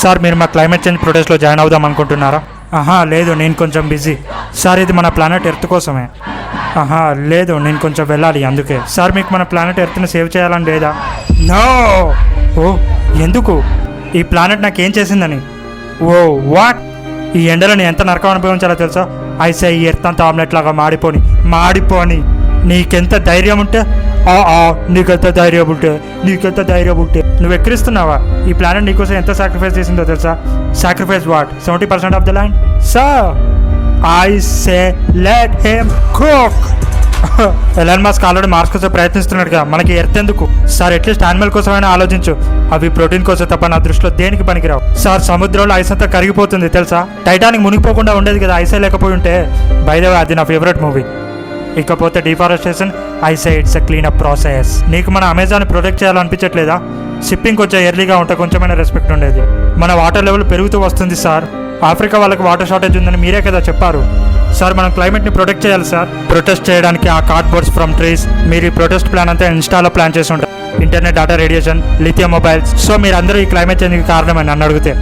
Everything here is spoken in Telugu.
సార్ మీరు మా క్లైమేట్ చేంజ్ ప్రొటెస్ట్లో జాయిన్ అవుదాం అనుకుంటున్నారా? లేదు, నేను కొంచెం బిజీ. సార్ ఇది మన ప్లానెట్ ఎర్త్ కోసమే. లేదు, నేను కొంచెం వెళ్ళాలి అందుకే. సార్ మీకు మన ప్లానెట్ ఎర్త్ని సేవ్ చేయాలని లేదా? నో. ఓ ఎందుకు? ఈ ప్లానెట్ నాకేం చేసిందని? Oh what? ఈ ఎండలను ఎంత నరకం అనుభవించాలో తెలుసా? అయితే ఈ ఎర్త్ అంతా ఆమ్లెట్ లాగా మాడిపోని నీకెంత ధైర్యం ఉంటే నీకెంత ధైర్యం ఉంటే నువ్వు ఎక్కిరిస్తున్నావా? ఈ ప్లానెట్ నీకోసం ఎంత సాక్రిఫైస్ చేసిందో తెలుసా? Sacrifice what? 70% of the land. So I say let him cook. Elon Musk already Mars కోసం ప్రయత్నిస్తున్నాడుగా, మనకి ఎర్త్ ఎందుకు? సార్ అట్లీస్ట్ యానిమల్ కోసమైనా ఆలోచించు. అవి ప్రోటీన్ కోసం తప్ప నా దృష్టిలో దేనికి పనికిరావు. సార్ సముద్రంలో ఐస్ అంతా కరిగిపోతుంది తెలుసా? టైటానిక్ మునిగిపోకుండా ఉండేది కదా ఐసే లేకపోయి ఉంటే. బై ద వే అది నా ఫేవరెట్ మూవీ. ఇకపోతే deforestation, I say it's a clean up process. నీకు మన అమెజాన్ ప్రొటెక్ట్ చేయాలనిపించట్లేదా? షిప్పింగ్ కొంచెం ఎర్లీగా ఉంటే కొంచెమైనా రెస్పెక్ట్ ఉండేది. మన వాటర్ లెవెల్ పెరుగుతూ వస్తుంది సార్. ఆఫ్రికా వాళ్ళకి వాటర్ షార్టేజ్ ఉందని మీరే కదా చెప్పారు. సార్ మనం క్లైమేట్ని ప్రొటెక్ట్ చేయాలి సార్. ప్రొటెస్ట్ చేయడానికి ఆ కార్డ్బోర్డ్స్ ఫ్రమ్ ట్రీస్. మీరు ఈ ప్రొటెస్ట్ ప్లాన్ అంతా ఇన్స్టాలో ప్లాన్ చేసి ఉంటారు. Internet, data, radiation, lithium mobiles. So మీరందరూ ఈ క్లైమేట్ చేంజ్కి కారణమని నన్ను అడిగితే